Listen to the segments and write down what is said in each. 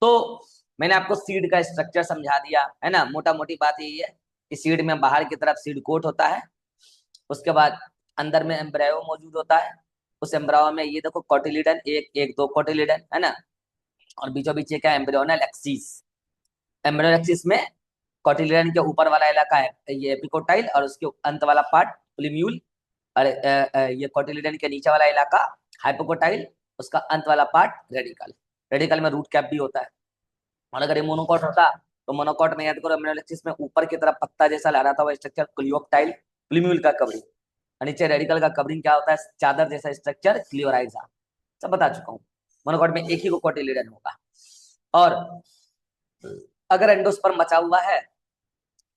तो मैंने आपको सीड का स्ट्रक्चर समझा दिया है ना। मोटा मोटी बात यही है कि सीड में बाहर की तरफ सीड कोट होता है, उसके बाद अंदर में एम्ब्रायो मौजूद होता है। उस एम्ब्रायो में ये देखो कोटिलिडन, एक एक दो कोटिलिडन है ना, और बीचों बीच ये क्या एम्ब्रियोनल एक्सिस। एम्ब्रियोनल एक्सिस में कोटिलिडन के ऊपर वाला इलाका है ये एपिकोटाइल, और उसके अंत वाला पार्ट प्लीम्यूल। और ये कोटिलिडन के नीचे वाला इलाका हाइपोकोटाइल, उसका अंत वाला पार्ट रेडिकल। रेडिकल में रूट कैप भी होता है। और अगर ये मोनोकॉट होता तो मोनोकॉट में याद करो एम्ब्रियोनल एक्सिस में ऊपर की तरफ पत्ता जैसा लहराता हुआ स्ट्रक्चर क्लियोप्टाइल, प्लीम्यूल का कवरिंग। और नीचे रेडिकल का कवरिंग क्या होता है, चादर जैसा स्ट्रक्चर क्लियोराइजा। सब बता चुका हूँ। मोनोकॉट में एक ही को कोटिलिडन होगा। और अगर एंडोस्पर्म बचा हुआ है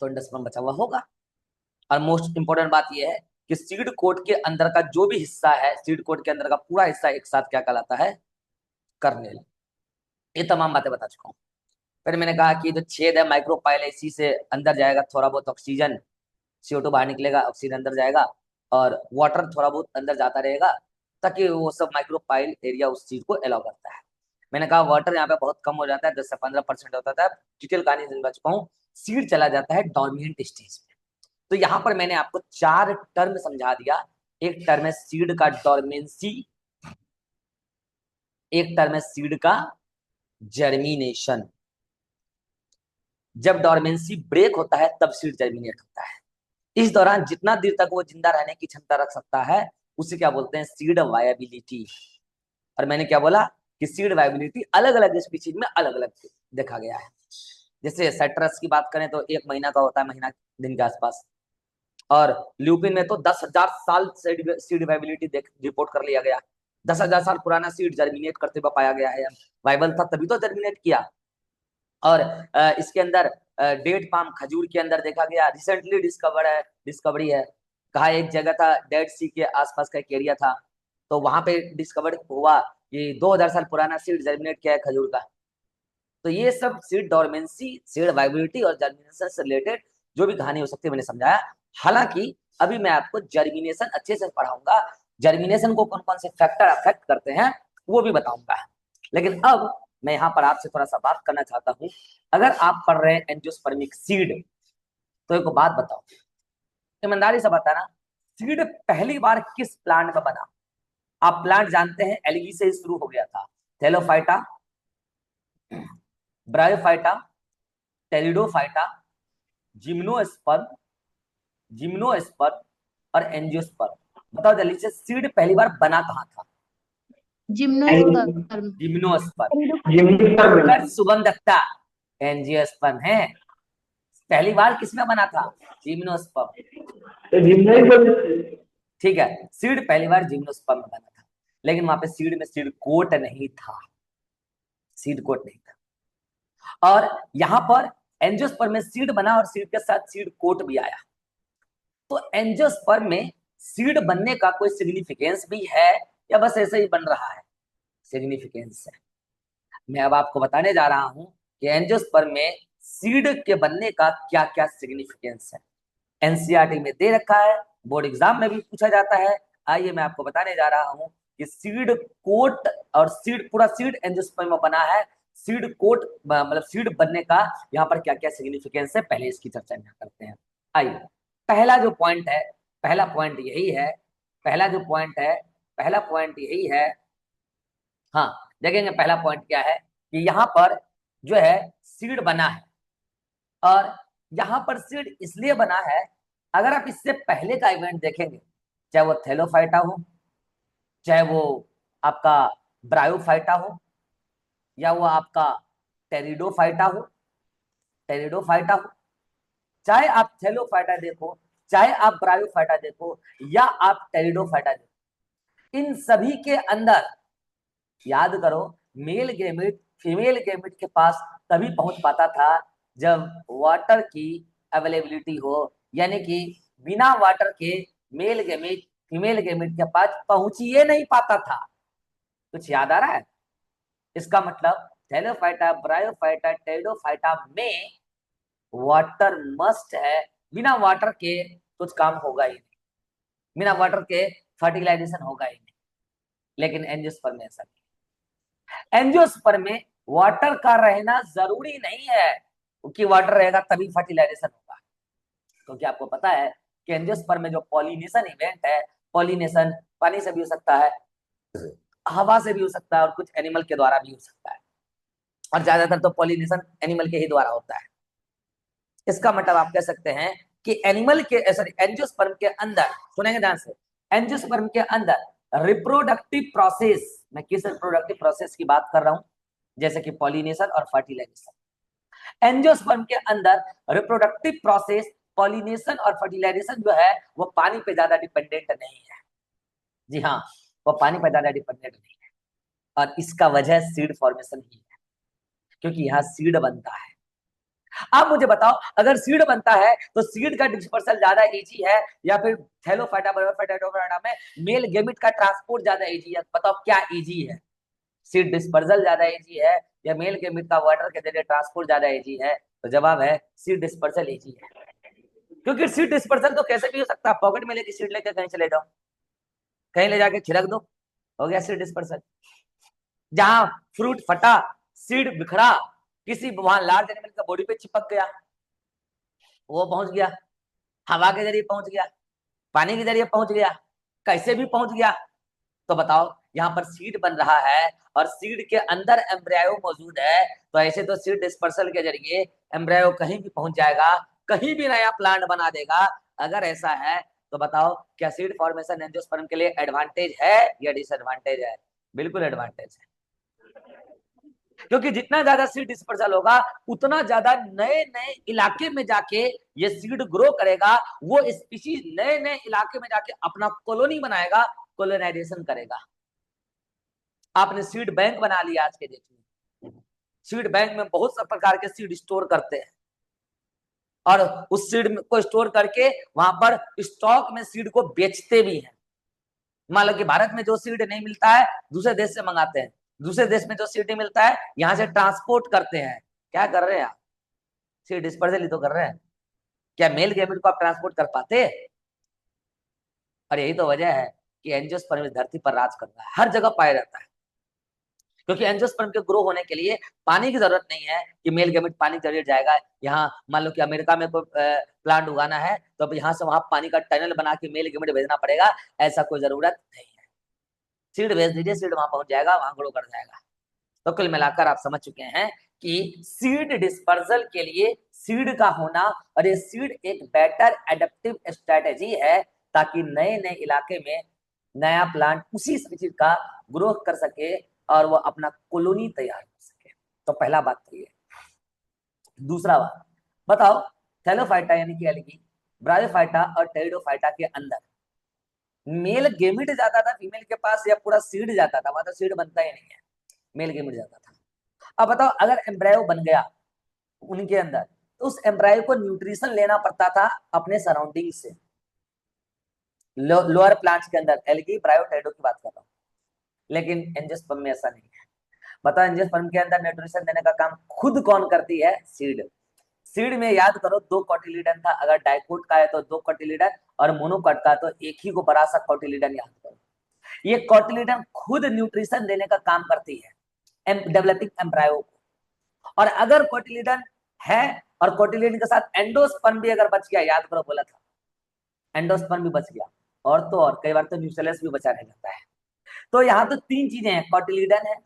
तो एंडोस्पर्म बचा हुआ होगा। और मोस्ट इंपोर्टेंट बात यह है कि सीड कोट के अंदर का जो भी हिस्सा है, सीड कोट के अंदर का पूरा हिस्सा एक साथ क्या कहलाता है, कर्नेल। ये तमाम बातें बता चुका हूँ। फिर मैंने कहा कि जो छेद है माइक्रोपाइल, इसी से अंदर जाएगा थोड़ा बहुत ऑक्सीजन, CO2 बाहर निकलेगा, ऑक्सीजन अंदर जाएगा, और वाटर थोड़ा बहुत अंदर जाता रहेगा, ताकि वो सब माइक्रोपाइल एरिया उस चीज को अलाउ करता है। मैंने कहा वाटर यहाँ पे बहुत कम हो जाता है, 10 से 15% होता था। डिटेल कहानी समझ चुका हूँ। सीड चला जाता है डोर्मिएंट स्टेज में। तो यहाँ पर मैंने आपको 4 टर्म समझा दिया। एक टर्म है सीड का डोर्मेंसी, एक टर्म है सीड का जर्मिनेशन। जब डोर्मेंसी ब्रेक होता है तब सीड जर्मिनेट होता है। इस दौरान जितना देर तक वो जिंदा रहने की क्षमता रख सकता है उसे क्या बोलते हैं, सीड वायबिलिटी। और मैंने क्या बोला कि सीड वायबिलिटी अलग अलग स्पीशीज में अलग अलग देखा गया है। जैसे साइट्रस की बात करें तो 1 महीना का होता है, महीना दिन के आसपास। और ल्यूपिन में तो 10,000 साल सीड वायबिलिटी रिपोर्ट कर लिया गया। 10,000 साल पुराना सीड जर्मिनेट करते हुए पाया गया है। वाइबल था तभी तो जर्मिनेट किया। और इसके अंदर डेट पाम खजूर के अंदर देखा गया, रिसेंटली डिस्कवरी है। कहा एक जगह था डेड सी के आसपास का एक एरिया था, तो वहां पे डिस्कवर हुआ कि 2,000 साल पुराना सीड जर्मिनेट किया है खजूर का। तो ये सब सीड डोरमेंसी, सीड वाइबिलिटी और जर्मिनेशन से रिलेटेड जो भी कहानी हो सकती है मैंने समझाया। हालांकि अभी मैं आपको जर्मिनेशन अच्छे से पढ़ाऊंगा, जर्मिनेशन को कौन कौन से फैक्टर अफेक्ट करते हैं वो भी बताऊंगा। लेकिन अब मैं यहाँ पर आपसे थोड़ा सा बात करना चाहता हूँ। अगर आप पढ़ रहे हैं एंजियोस्पर्मिक सीड, तो एक बात बताओ, ईमानदारी से बताना, सीड पहली बार किस प्लांट में बना। आप प्लांट जानते हैं, एलगी से ही शुरू हो गया था। Thallophyta, bryophyta, pteridophyta, gymnosperm, gymnosperm और एंजियोस्पर्म। बताओ जल्दी से, सीड पहली बार बना कहाँ था। जिम्नोस्पर्म। जिम्नोस्पर्म सुगंधकता, एंजियोस्पर्म है। पहली बार किसमें बना था, जिम्नोस्पर्म। ठीक है, सीड पहली बार जिम्नोस्पर्म में बना था, लेकिन वहां पे सीड में सीड कोट नहीं था, सीड कोट नहीं था। और यहाँ पर एंजियोस्पर्म में सीड बना और सीड के साथ सीड कोट भी आया। तो एंजियोस्पर्म में सीड बनने का कोई सिग्निफिकेंस भी है या बस ऐसे ही बन रहा है, सिग्निफिकेंस है। मैं अब आपको बताने जा रहा हूं कि एंजियोस्पर्म में सीड के बनने का क्या क्या सिग्निफिकेंस है। एनसीईआरटी में दे रखा है, बोर्ड एग्जाम में भी पूछा जाता है। आइए मैं आपको बताने जा रहा हूं कि सीड कोट और सीड, पूरा सीड एंजियोस्पर्म में बना है, सीड कोट मतलब सीड बनने का यहाँ पर क्या क्या सिग्निफिकेंस है, पहले इसकी चर्चा यहाँ करते हैं। आइए, पहला जो पॉइंट है, पहला पॉइंट यही है, पहला जो पॉइंट है, पहला पॉइंट यही है। हाँ, देखेंगे पहला पॉइंट क्या है कि यहाँ पर जो है सीड बना है। और यहाँ पर सीड इसलिए बना है, अगर आप इससे पहले का इवेंट देखेंगे, चाहे वो थेलोफाइटा हो, चाहे वो आपका ब्रायोफाइटा हो, या वो आपका टेरिडोफाइटा हो, टेरिडोफाइटा हो, चाहे आप थेलोफाइटा देखो, चाहे आप ब्रायोफाइटा देखो, या आप टेरिडोफाइटा देखो, इन सभी के अंदर याद करो, मेल गेमिट फीमेल गेमिट के पास तभी पहुंच पाता था जब वाटर की अवेलेबिलिटी हो। यानी कि बिना वाटर के मेल गेमिट फीमेल गेमिट के पास पहुंच ही नहीं पाता था। कुछ याद आ रहा है? इसका मतलब थैलोफाइटा, ब्रायोफाइटा, टेरिडोफाइटा में वाटर मस्ट है। बिना वाटर के कुछ काम होगा ही नहीं, बिना वाटर के फर्टिलाइजेशन होगा ही नहीं। लेकिन एंजियोस्पर्म में ऐसा नहीं। एंजियोस्पर्म में वाटर का रहना जरूरी नहीं है, क्योंकि वाटर रहेगा तभी फर्टिलाइजेशन होगा। क्योंकि आपको पता है कि एंजियोस्पर्म में जो पॉलिनेशन इवेंट है, पॉलिनेशन पानी से भी हो सकता है, हवा से भी हो सकता है, और कुछ एनिमल के द्वारा भी हो सकता है, और ज्यादातर तो पॉलिनेशन एनिमल के ही द्वारा होता है। इसका मतलब आप कह सकते हैं कि एनिमल के सॉरी एंजियोस्पर्म के अंदर, सुनेंगे ध्यान से, एंजियोस्पर्म के अंदर रिप्रोडक्टिव प्रोसेस, मैं किस रिप्रोडक्टिव प्रोसेस की बात कर रहा हूं, जैसे कि पॉलिनेशन और फर्टिलाइजेशन। एंजियोस्पर्म के अंदर रिप्रोडक्टिव प्रोसेस, पॉलिनेशन और फर्टिलाइजेशन जो है वो पानी पे ज्यादा डिपेंडेंट नहीं है। जी हाँ, वो पानी पे ज्यादा डिपेंडेंट नहीं है, और इसका वजह सीड फॉर्मेशन ही है, क्योंकि यहाँ सीड बनता है। आप मुझे बताओ, अगर सीड बनता है तो सीड का डिस्पर्सल ज्यादा इजी है, या फिर थैलोफाइटा बरोफाइटा में मेल गेमिट का ट्रांसपोर्ट ज्यादा इजी है? बताओ क्या इजी है, सीड डिस्पर्सल ज्यादा इजी है या मेल गेमिट का वाटर के जरिए ट्रांसपोर्ट ज्यादा इजी है? तो जवाब है सीड डिस्पर्सल इजी है, क्योंकि सीड डिस्पर्सल तो कैसे भी हो सकता है, पॉकेट में लेके सीड लेके कहीं चले जाओ, कहीं ले जाके छिड़क दो, हो गया सीड डिस्पर्सल। जहां फ्रूट फटा, सीड बिखरा, किसी वहां लार्ज एनिमल का बॉडी पे चिपक गया, वो पहुंच गया, हवा के जरिए पहुंच गया, पानी के जरिए पहुंच गया, कैसे भी पहुंच गया। तो बताओ, यहाँ पर सीड बन रहा है और सीड के अंदर एम्ब्रायो मौजूद है, तो ऐसे तो सीड डिस्पर्सल के जरिए एम्ब्रायो कहीं भी पहुंच जाएगा, कहीं भी नया प्लांट बना देगा। अगर ऐसा है तो बताओ, क्या सीड फॉर्मेशन एंजियोस्पर्म के लिए एडवांटेज है या डिसएडवांटेज है? बिल्कुल एडवांटेज है, क्योंकि जितना ज्यादा सीड डिस्पर्सल होगा उतना ज्यादा नए नए इलाके में जाके ये सीड ग्रो करेगा, वो स्पीशीज नए नए इलाके में जाके अपना कॉलोनी बनाएगा, कॉलोनाइजेशन करेगा। आपने सीड बैंक बना लिया आज के डेट में, सीड बैंक में बहुत सब प्रकार के सीड स्टोर करते हैं, और उस सीड को स्टोर करके वहां पर स्टॉक में सीड को बेचते भी हैं। मान लो कि भारत में जो सीड नहीं मिलता है दूसरे देश से मंगाते हैं, दूसरे देश में जो सीड नहीं मिलता है यहाँ से ट्रांसपोर्ट करते हैं। क्या कर रहे हैं आप? सीड डिस्पर्सल ही तो कर रहे हैं। क्या मेल गैमेट को आप ट्रांसपोर्ट कर पाते हैं? और यही तो वजह है कि एंजियोस्पर्म इस धरती पर राज कर रहा है, हर जगह पाया जाता है, क्योंकि एंजियोस्पर्म के ग्रो होने के लिए पानी की जरूरत नहीं है कि मेल गैमेट पानी के जरिए जाएगा। यहाँ मान लो कि अमेरिका में कोई प्लांट उगाना है तो अब यहाँ से वहां पानी का टनल बना के मेल गैमेट भेजना पड़ेगा, ऐसा कोई जरूरत नहीं है। सीड भेज दीजिए, सीड वहां पहुंच जाएगा, वहां ग्रो कर जाएगा। तो कुल मिलाकर आप समझ चुके हैं कि सीड डिस्पर्सल के लिए सीड का होना, और ये सीड एक बेटर एडेप्टिव स्ट्रेटेजी है, ताकि नए नए इलाके में नया प्लांट उसी स्पीशीज का ग्रोथ कर सके और वो अपना कॉलोनी तैयार कर सके। तो पहला बात तो ये। दूसरा बात बताओ, थैलोफाइटा यानी कि एल्गी, ब्रायोफाइटा और टेरिडोफाइटा के अंदर मेल गेमिट जाता था फीमेल के पास, या पूरा सीड जाता था? वहां तो सीड बनता ही नहीं है, मेल गेमिट जाता था। अब बताओ, अगर एम्ब्रायो बन गया उनके अंदर, तो उस एम्ब्रायो को न्यूट्रिशन लेना पड़ता था अपने सराउंडिंग से। लोअर प्लांट्स के अंदर एल्गी ब्रायोटाइडो की बात कर रहा हूँ, लेकिन एंजियोस्पर्म में ऐसा नहीं है। बताओ, एंजियोस्पर्म के अंदर न्यूट्रिशन देने का काम खुद कौन करती है? सीड। सीड में याद करो, दो कोटिलीडन था, अगर डाइकोट का है तो दो कोटिलीडन, और मोनोकोट का तो एक ही को बड़ा सा कोटिलीडन याद करो। ये कोटिलीडन खुद न्यूट्रिशन देने का काम करती है डेवलपिंग एम्ब्रायो को। और अगर कोटिलीडन है और कोटिलीडन के साथ एंडोस्पर्म भी अगर बच गया, याद करो बोला था एंडोस्पर्म भी बच गया, और तो और कई बार तो न्यूक्लियस भी बचा रह जाता है। तो यहाँ तो तीन चीजें हैं, कोटिलीडन है,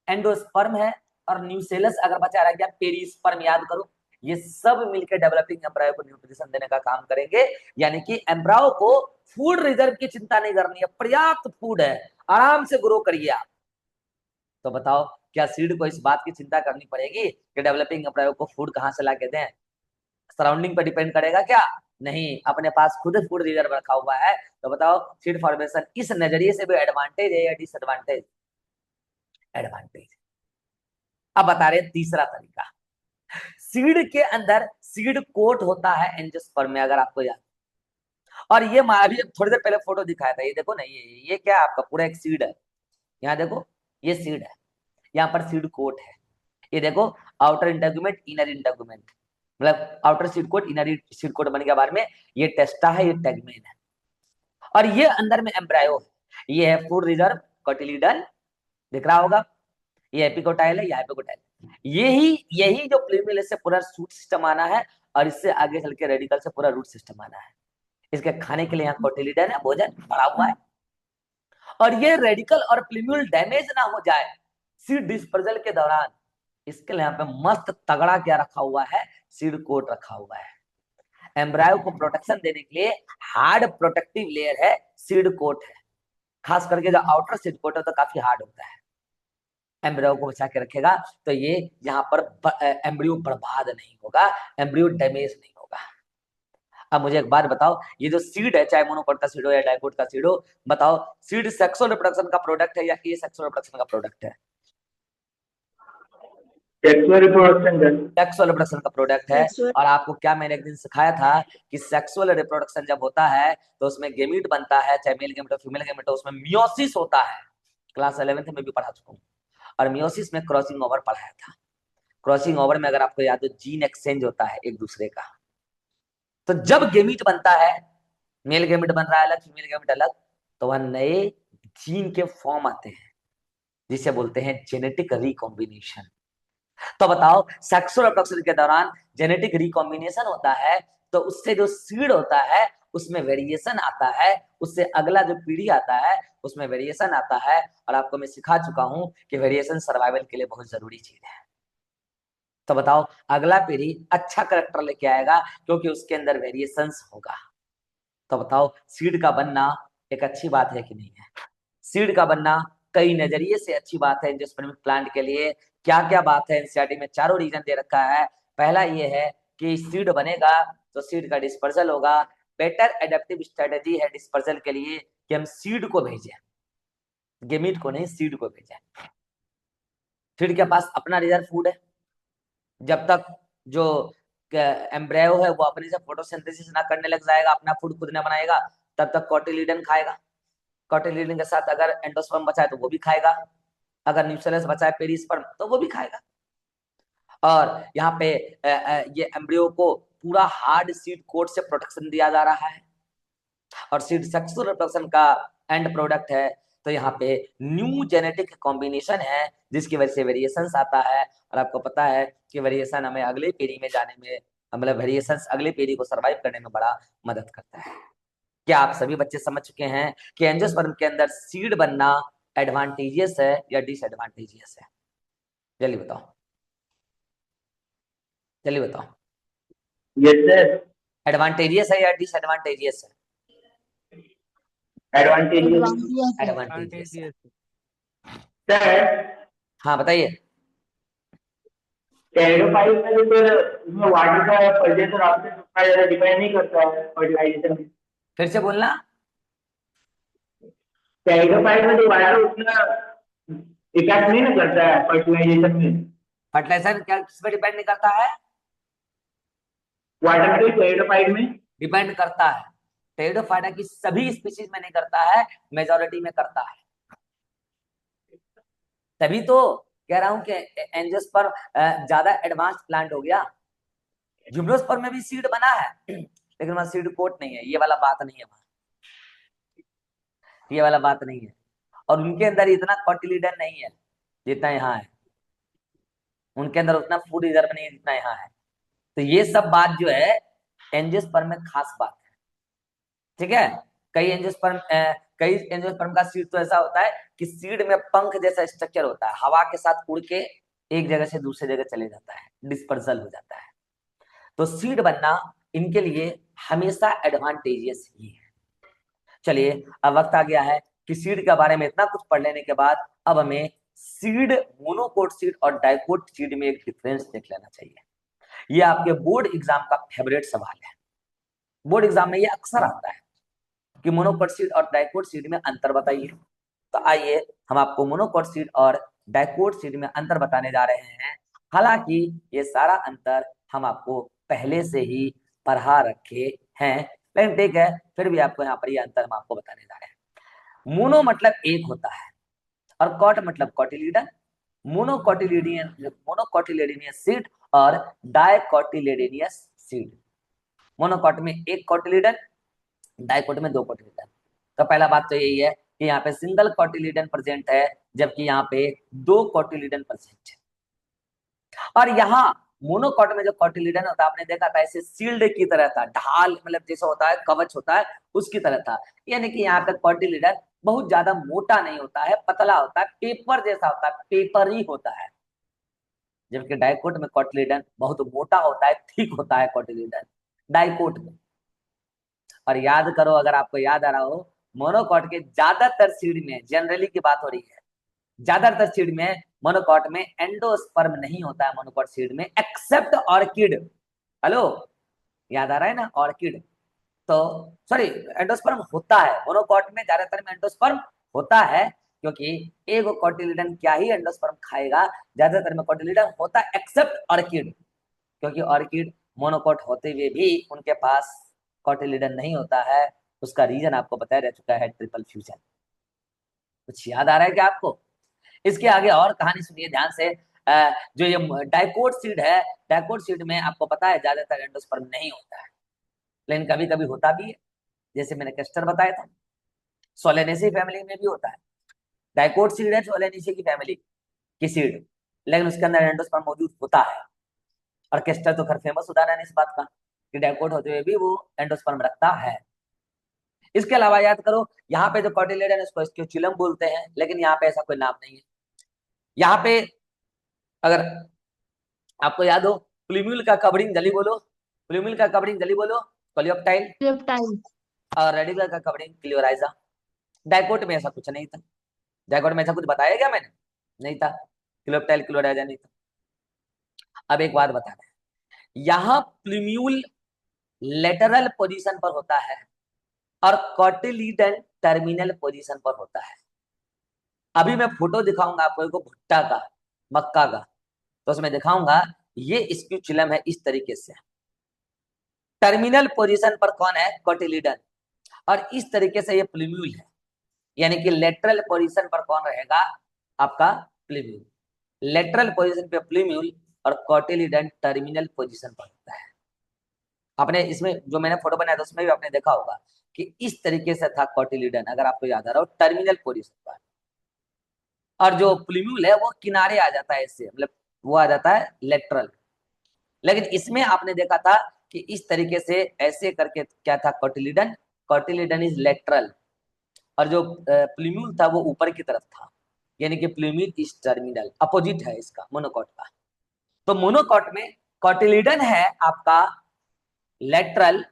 एंडोस्पर्म है, और न्यूसेलस अगर बचा रह गया, पेरिस्पर्म याद करो। ये सब मिलकर डेवलपिंग एम्ब्रायो को न्यूट्रिशन देने का काम करेंगे। यानी कि एम्ब्रायो को फूड रिजर्व की चिंता नहीं करनी है, पर्याप्त फूड है, आराम से ग्रो करिए आप। तो बताओ, क्या सीड को इस बात की चिंता करनी पड़ेगी कि डेवलपिंग एम्ब्रायो को फूड कहाँ से ला के दें? सराउंडिंग पर डिपेंड करेगा क्या? नहीं, अपने पास खुद फूड रिजर्व रखा हुआ है। तो बताओ, सीड फॉर्मेशन इस नजरिए से भी एडवांटेज है या डिसएडवांटेज? एडवांटेज। अब बता रहे तीसरा तरीका। सीड के अंदर सीड कोट होता है एंजियोस्पर्म में, अगर आपको याद। और ये अभी थोड़ी देर पहले फोटो दिखाया था, ये देखो ना, ये क्या है? आपका पूरा एक सीड है, यहाँ देखो, ये सीड है, यहाँ पर सीड कोट है। ये देखो, आउटर इंटेगुमेंट, इनर इंटेगुमेंट, मतलब outer seed coat, inner seed coat बन गया बाद में। ये टेस्टा है, ये टेगमेन है, और ये अंदर में एम्ब्रायो है। ये है फूड रिजर्व कोटिलीडन, दिख रहा होगा। ये एपिकोटाइल है, ये हाइपोकोटाइल। यही यही जो प्लूमियल से पूरा रूट सिस्टम आना है, और इससे आगे चल के रेडिकल से पूरा रूट सिस्टम आना है। इसके खाने के लिए यहाँ कोटिलिडन है, भोजन पड़ा हुआ है। और ये रेडिकल और प्लूमियल डैमेज ना हो जाए सीड डिस्पर्जल के दौरान, इसके लिए यहाँ पे मस्त तगड़ा क्या रखा हुआ है, सीड कोट रखा हुआ है। एम्ब्रायो को प्रोटेक्शन देने के लिए हार्ड प्रोटेक्टिव लेयर है, सीड कोट है। खास करके जो आउटर सीड कोट है तो काफी हार्ड होता है, एम्ब्रियो को बचा के रखेगा। तो ये यहाँ पर एम्ब्रियो बर्बाद नहीं होगा, एम्ब्रियो डैमेज नहीं होगा। अब मुझे एक बात बताओ, ये जो सीड है, चाहे मोनोकोट का सीड हो या डाइकोट का सीड हो, बताओ सीड सेक्सुअल रिप्रोडक्शन का प्रोडक्ट है या ये सेक्सुअल रिप्रोडक्शन का प्रोडक्ट है? सेक्सुअल रिप्रोडक्शन सेक्सुअल रिप्रोडक्शन का प्रोडक्ट है। सेक्सुअल और आपको क्या मैंने एक दिन सिखाया था कि सेक्सुअल रिप्रोडक्शन जब होता है तो उसमें गेमीट बनता है, चाहे मेल गेमीट हो फीमेल गेमीट हो, उसमें मियोसिस होता है। क्लास 11th में भी पढ़ा चुका हूँ। और मियोसिस में क्रॉसिंग ओवर पढ़ाया था। क्रॉसिंग ओवर में अगर आपको याद हो, जीन एक्सचेंज होता है एक दूसरे का। तो जब गेमीट बनता है, मेल गेमीट बन रहा है अलग, फीमेल गेमीट अलग, तो वह नए जीन के फॉर्म आते हैं, जिसे बोलते हैं जेनेटिक रिकॉम्बिनेशन। तो बताओ सेक्सुअल रिप्रोडक्शन के दौरान जेनेटिक रिकॉम्बिनेशन होता है, तो उससे जो सीड होता है उसमें वेरिएशन आता है, उससे अगला जो पीढ़ी आता है उसमें वेरिएशन आता है। और आपको मैं सिखा चुका हूं कि वेरिएशन सर्वाइवल के लिए बहुत जरूरी चीज है। तो बताओ अगला पीढ़ी अच्छा करेक्टर लेके आएगा क्योंकि उसके अंदर वेरिएशंस होगा। तो बताओ सीड का बनना एक अच्छी बात है कि नहीं है? सीड का बनना कई नजरिए से अच्छी बात है एंजियोस्पर्मिक प्लांट के लिए। क्या क्या बात है, एनसीईआरटी में चारों रीजन दे रखा है। पहला ये है कि सीड बनेगा तो सीड का डिस्पर्सल होगा। बेटर एडेप्टिव स्ट्रेटेजी है डिस्पर्सल के लिए कि हम सीड को भेजें, गेमीट को नहीं, सीड को भेजें। सीड के पास अपना रिजर्व फूड है। जब तक जो एम्ब्रेयो है वो अपने से फोटोसिंथेसिस ना करने लग जाएगा, अपना फूड खुद न बनाएगा, तब तक कॉटिलीडन खाएगा। कॉटिलीडन के साथ अगर एंडोस्पर्म बचा है तो वो भी खाएगा, अगर न्यूक्लियस बचा है पेरिस्पर्म तो वो भी खाएगा। और यहाँ पे ये एम्ब्रियो को पूरा हार्ड सीड कोट से प्रोटेक्शन दिया जा रहा है। और सीड सेक्सुअल रिप्रोडक्शन का एंड प्रोडक्ट है। तो यहाँ पे न्यू जेनेटिक कॉम्बिनेशन है जिसकी वजह से वेरिएशंस आता है। और आपको पता है कि वेरिएशन हमें अगले पीढ़ी में जाने में, मतलब वेरिएशंस अगली पीढ़ी को सर्वाइव करने में बड़ा मदद करता है। क्या आप सभी बच्चे समझ चुके हैं कि एंजियोस्पर्म के अंदर सीड बनना एडवांटेजियस है या डिसएडवांटेजियस है? जल्दी बताओ, जल्दी बताओ। Yes sir. एडवांटेजियस है या डिसएडवांटेजियस है? एडवांटेजेस एडवांटेजियस है। सर। हाँ बताइए। टेरिडोफाइट में तो फिर उसमें वाटर का फर्टिलाइजेशन आपसे उतना ज्यादा डिपेंड नहीं करता है फर्टिलाइजेशन में। फिर से बोलना। टेरिडोफाइट में तो वाटर उतना इफेक्ट नहीं ना करता है फर्टिलाइजेशन में। फर्टिलाइजर क्या किस पे डिपेंड नहीं करता है? वाटर के टेरिडोफाइट में। डिपेंड करता है। टेरिडोफाइटा की सभी स्पीशीज में नहीं करता है, मेजोरिटी में करता है। तभी तो कह रहा हूं कि एंजियोस्पर्म ज्यादा एडवांस प्लांट हो गया। जिम्नोस्पर्म में भी सीड बना है लेकिन वहां सीड कोट नहीं है, ये वाला बात नहीं है वहां, ये वाला बात नहीं है। और उनके अंदर इतना कॉटिलीडन नहीं है जितना यहाँ है, उनके अंदर उतना फूड रिजर्व नहीं है जितना यहाँ है। तो ये सब बात जो है एंजियोस्पर्म में खास बात है। ठीक है। कई एंजियोस्पर्म कई एंजियोस्पर्म का सीड तो ऐसा होता है कि सीड में पंख जैसा स्ट्रक्चर होता है, हवा के साथ उड़ के एक जगह से दूसरे जगह चले जाता है, डिस्पर्सल हो जाता है। तो सीड बनना इनके लिए हमेशा एडवांटेजियस ही है। चलिए अब वक्त आ गया है कि सीड के बारे में इतना कुछ पढ़ लेने के बाद अब हमें सीड, मोनोकोट सीड और डाइकोट सीड में एक डिफरेंस देख लेना चाहिए। ये आपके बोर्ड एग्जाम का फेवरेट सवाल है। बोर्ड एग्जाम में ये अक्सर आता है कि मोनोकोट सीड और डाइकोट सीड में अंतर बताइए। तो आइए हम आपको मोनोकोट सीड और डाइकोट सीड में अंतर बताने जा रहे हैं। हालांकि ये सारा अंतर हम आपको पहले से ही पढ़ा रखे हैं, लेकिन ठीक है, फिर भी आपको यहाँ पर ये अंतर हम आपको बताने जा रहे हैं। मोनो मतलब एक होता है और कॉट मतलब कॉटिलीडन। मोनोकोटिलेडोनियस सीड और डाइकोटिलेडोनियस सीड। मोनोकोट में एक कोटिलीडन, डाइकोट में दो कोटिलीडन। तो पहला बात तो यही है कि यहाँ पे सिंगल कॉटिलिडन प्रेजेंट है, जबकि यहाँ पे दो कॉटिलिडन प्रेजेंट है। और यहाँ मोनोकॉट में जो कॉटिलिडन होता है, आपने देखा था ऐसे सील्ड की तरह था, ढाल मतलब जैसा होता है, कवच होता है, उसकी तरह था। यानी कि यहाँ पे कॉटिलिडन बहुत ज्यादा मोटा नहीं होता है, पतला होता है, पेपर जैसा होता है, पेपर ही होता है। जबकि डाइकोट में कॉटिलिडन बहुत मोटा होता है, थिक होता है कॉटिलिडन डाइकोट में। और याद करो, अगर आपको याद आ रहा हो, मोनोकॉट के ज्यादातर सीड में, जनरली की बात हो रही है, ज्यादातर सीड में मोनोकॉट में एंडोस्पर्म नहीं होता है, मोनोकॉट सीड में, एक्सेप्ट ऑर्किड। हेलो, याद आ रहा है ना, ऑर्किड। तो सॉरी, एंडोस्पर्म होता है मोनोकॉट में, ज्यादातर में एंडोस्पर्म होता है, क्योंकि एगो कॉटिलिडन क्या ही एंडोस्पर्म खाएगा, ज्यादातर में कॉटिलिडन होता है एक्सेप्ट ऑर्किड। क्योंकि ऑर्किड मोनोकॉट होते हुए भी उनके पास कॉटिलिडन नहीं होता है। उसका रीजन आपको बताया जा चुका है, ट्रिपल फ्यूजन। कुछ याद आ रहा है क्या आपको? इसके आगे और कहानी सुनिए ध्यान से। जो ये डाइकोट सीड है, डाइकोट सीड में आपको पता है ज्यादातर एंडोस्पर्म नहीं होता है, लेकिन कभी कभी होता भी है, जैसे मैंने कैस्टर बताया था। सोलेनेसी फैमिली में भी होता है। डाइकोट सीड है सोलेनेसी की फैमिली की सीड, लेकिन उसके अंदर एंडोस्पर्म मौजूद होता है। और कैस्टर तो खैर फेमस उदाहरण है इस बात का, कि डाइकोट होते हुए भी वो एंडोस्पर्म रखता है। इसके अलावा याद करो, यहाँ पे जो कॉटिलेडन है उसको स्क्यूचुलम बोलते हैं, लेकिन यहाँ पे ऐसा कोई नाम नहीं है। यहाँ पे अगर आपको याद हो, प्लूम्यूल का कवरिंग जली बोलो, प्लूम्यूल का कवरिंग जली बोलो, कोलियोप्टाइल। रिप्टाइल। और रेडिकुलर का कवरिंग क्लियोराइजा। डाइकोट में ऐसा कुछ नहीं था। डाइकोट में ऐसा कुछ बताया क्या मैंने? नहीं था। क्लियोप्टाइल क्लियोराइजा नहीं था। अब एक बात बता रहे हैं, यहाँ प्लूम्यूल लेटरल पोजीशन पर होता है और कॉटिलीडन टर्मिनल पोजीशन पर होता है। अभी मैं फोटो दिखाऊंगा आपको, एक भुट्टा का, मक्का का, तो उसमें दिखाऊंगा ये स्क्यूचुलम है इस तरीके से। टर्मिनल पोजीशन पर कौन है? कॉटिलीडन। और इस तरीके से ये प्लूम्यूल है, यानी कि लेटरल पोजीशन पर कौन रहेगा? आपका प्लूम्यूल। लेटरल पोजीशन पे प्लूम्यूल और कॉटिलीडन टर्मिनल पोजीशन पर होता है। आपने इसमें जो मैंने फोटो बनाया था उसमें भी आपने देखा होगा कि इस तरीके से था कॉटिलीडन, अगर आपको याद आ रहा हो, टर्मिनल पोजीशन पर। और जो प्लूम्यूल है वो किनारे आ जाता है इससे, मतलब वो आ जाता है लेटरल। लेकिन इसमें आपने देखा था कि इस तरीके से ऐसे करके क्या था, कॉटिलीडन। कॉटिलीडन इज लेटरल, और जो प्लूम्यूल था वो ऊपर की तरफ था, यानी कि प्लूम्यूल इज टर्मिनल, अपोजिट है इसका मोनोकॉट का। तो मोनोकॉट में कॉटिलीडन है आपका लेटरल,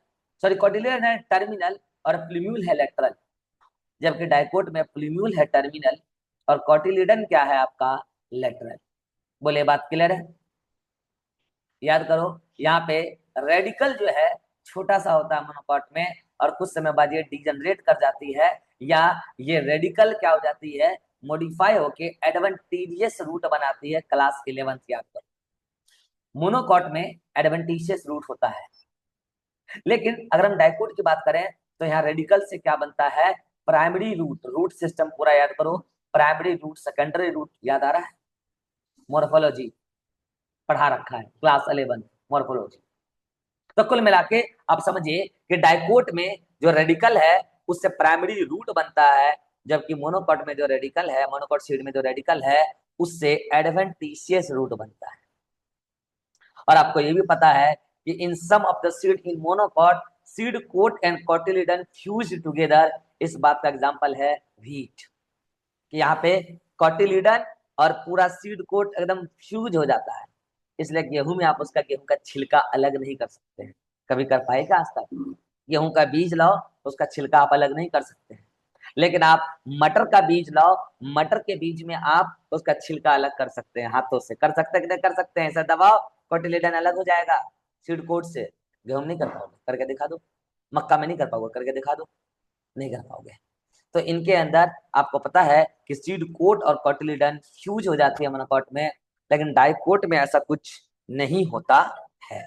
सॉरी कॉटिलीडन है टर्मिनल और प्लूम्यूल है लेटरल। जबकि डाइकोट में प्लूम्यूल है टर्मिनल और कॉटिलीडन क्या है आपका? लेटरल। बोले बात क्लियर है? याद करो, यहाँ पे रेडिकल जो है छोटा सा होता है मोनोकॉट में, और कुछ समय बाद ये डिजनरेट कर जाती है, या ये रेडिकल क्या हो जाती है, मॉडिफाई होके एडवांटेजियस रूट बनाती है। क्लास 11th याद करो, मोनोकॉट में एडवांटेजियस रूट होता है। लेकिन अगर हम डाइकोट की बात करें तो यहाँ रेडिकल से क्या बनता है? Primary root. रूट सिस्टम पूरा याद करो, प्राइमरी रूट, सेकेंडरी रूट, याद आ रहा है? मॉर्फोलॉजी पढ़ा रखा है क्लास 11 मॉर्फोलॉजी। तो कुल मिला के आप समझिए कि डाइकोट में जो रेडिकल है उससे प्राइमरी रूट बनता है, जबकि मोनोकॉट में जो रेडिकल है, मोनोकॉट सीड में जो रेडिकल है, उससे एडवेंटिशियस रूट बनता है। और आपको ये भी पता है कि in some of the seed in monocot, seed coat and cotyledon fuse together. इस बात का एग्जांपल है व्हीट, कि यहाँ पे कॉटिलिडन और पूरा सीड कोट एकदम फ्यूज हो जाता है। इसलिए गेहूं में आप उसका गेहूं का छिलका अलग नहीं कर सकते हैं। कभी कर पाएगा आज तक? गेहूं का बीज लाओ, उसका छिलका आप अलग नहीं कर सकते हैं। लेकिन आप मटर का बीज लाओ, मटर के बीज में आप उसका छिलका अलग कर सकते हैं, हाथों से कर सकते हैं कि नहीं कर सकते हैं? ऐसा दबाओ, कोटिलेडन अलग हो जाएगा सीड कोट से। गेहूं नहीं कर पाओगे, करके दिखा दो। मक्का में नहीं कर पाओगे, करके दिखा दो। नहीं कर पाओगे। तो इनके अंदर आपको पता है कि सीड कोट और कोटिलिडन फ्यूज हो जाती है मोनोकॉट में, लेकिन डाइकोट में ऐसा कुछ नहीं होता है।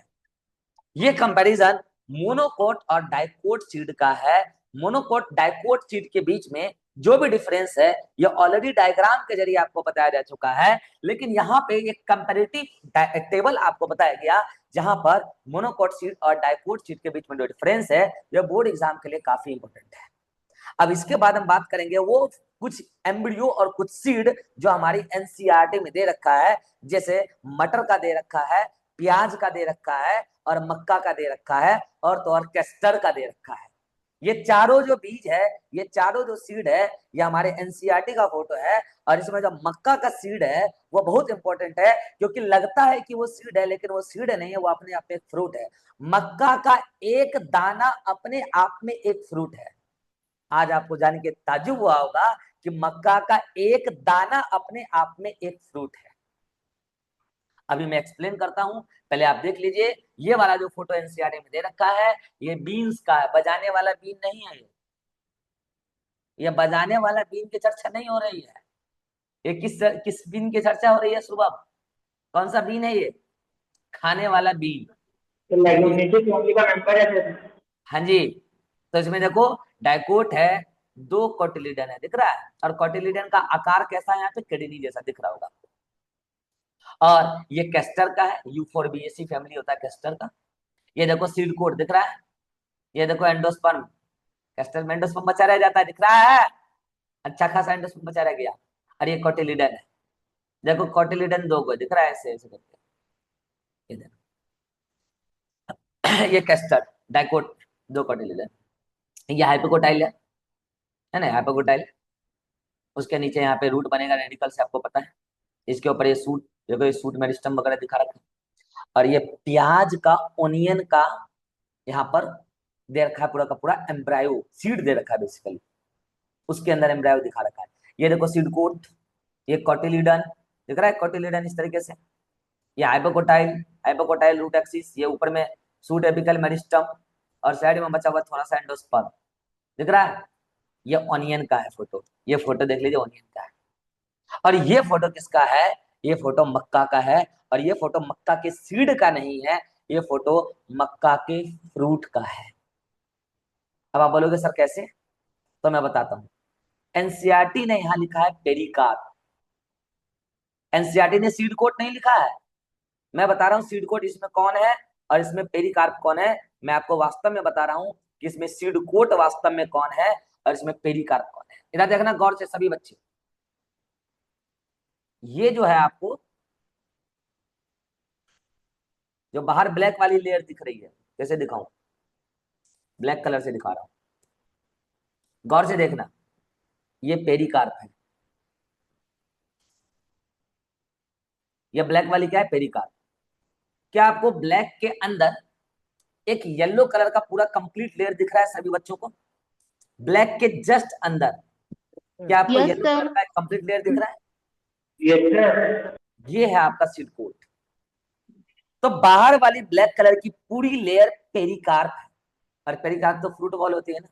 ये कंपैरिजन मोनोकोट और डाइकोट सीड का है। मोनोकोट डाइकोट सीड के बीच में जो भी डिफरेंस है ये ऑलरेडी डायग्राम के जरिए आपको बताया जा चुका है, लेकिन यहाँ पे एक कंपैरेटिव टेबल आपको बताया गया, जहां पर मोनोकोट सीड और डाइकोट सीड के बीच में जो डिफरेंस है, ये बोर्ड एग्जाम के लिए काफी इंपॉर्टेंट है। अब इसके बाद हम बात करेंगे वो कुछ एम्ब्रियो और कुछ सीड जो हमारी एनसीईआरटी में दे रखा है, जैसे मटर का दे रखा है, प्याज का दे रखा है, और मक्का का दे रखा है, और तो और कैस्टर का दे रखा है। ये चारों जो बीज है, ये चारों जो सीड है, ये हमारे एनसीईआरटी का फोटो है। और इसमें जो मक्का का सीड है वो बहुत इंपॉर्टेंट है, क्योंकि लगता है कि वो सीड है लेकिन वो सीड नहीं है, वो अपने आप में एक फ्रूट है। मक्का का एक दाना अपने आप में एक फ्रूट है। आज आपको जान के ताज्जुब हुआ होगा कि मक्का का एक दाना अपने आप में एक फ्रूट है। अभी मैं एक्सप्लेन करता हूं, पहले आप देख लीजिए। ये वाला जो फोटो एनसीईआरटी में दे रखा है, ये बीन्स का है, बजाने वाला बीन नहीं है। ये बजाने वाला बीन की चर्चा नहीं हो रही है। ये किस किस बीन की चर्चा हो रही है सुबह? कौन सा बीन है ये? खाने वाला बीन। तो लेगुमिनेसी फैमिली का मेंबर है फिर। हाँ जी। तो इसमें देखो, डाइकोट है, दो कोटिलीडन है, दिख रहा है, और कोटिलीडन का आकार कैसा है? यहाँ पे किडनी जैसा दिख रहा होगा। और ये कैस्टर का है, यूफोरबिएसी फैमिली होता है कैस्टर का। ये देखो सीड कोट दिख रहा है। ये देखो एंडोस्पर्म, कैस्टर में एंडोस्पर्म बचा रह जाता है, दिख रहा है, अच्छा खासा एंडोस्पर्म बचा रह गया। और ये कोटिलीडन है, देखो कोटिलीडन दो को दिख रहा है, ऐसे ऐसे करके। ये देखो ये कैस्टर, डाइकोट, दो कोटिलीडन। ये हाइपोकोटाइल है ना, हाइपोकोटाइल। उसके नीचे यहाँ पे रूट बनेगा रेडिकल से, आपको पता है। इसके ऊपर ये सूट, देखो ये सूट मेरिस्टम वगैरह दिखा रखा है। और ये प्याज का, ओनियन का यहाँ पर दे रखा है पूरा का पूरा एम्ब्रायो, सीड दे रखा है बेसिकली, उसके अंदर एम्ब्रायो दिखा रखा है। ये देखो सीड कोट, ये कोटिलीडन दिख रहा है, कोटिलीडन इस तरीके से। ये हाइपोकोटाइल, हाइपोकोटाइल रूट एक्सिस, ये ऊपर में सूट एपिकल मेरिस्टम, और साइड में बचा हुआ थोड़ा सा एंडोस्पर्म, दिख रहा है। ये ऑनियन का है फोटो, ये फोटो देख लीजिए, ऑनियन का है। और ये फोटो किसका है? ये फोटो मक्का का है। और ये फोटो मक्का के सीड का नहीं है, ये फोटो मक्का के फ्रूट का है। अब आप बोलोगे सर कैसे? तो मैं बताता हूं। एनसीईआरटी ने यहां लिखा है पेरिकार्प, एनसीईआरटी ने सीड कोट नहीं लिखा है। मैं बता रहा हूँ सीड कोट इसमें कौन है और इसमें पेरिकार्प कौन है। मैं आपको वास्तव में बता रहा हूँ कि इसमें सीड कोट वास्तव में कौन है और इसमें पेरिकार्प कौन है। इधर देखना गौर से सभी बच्चे। ये जो है आपको, जो बाहर ब्लैक वाली लेयर दिख रही है, कैसे दिखाऊं? ब्लैक कलर से दिखा रहा हूं, गौर से देखना। ये पेरिकार्प है, ये ब्लैक वाली क्या है? पेरिकार्प। क्या आपको ब्लैक के अंदर एक येलो कलर का पूरा कंप्लीट लेयर दिख रहा है सभी बच्चों को? ब्लैक के जस्ट अंदर क्या आपको यस येलो कलर सर। का एक कंप्लीट लेयर दिख रहा है? Yes sir. ये है आपका सीड कोट। तो बाहर वाली ब्लैक कलर की पूरी लेयर पेरिकार्प है। और पेरिकार्प तो फ्रूट बॉल होती है ना,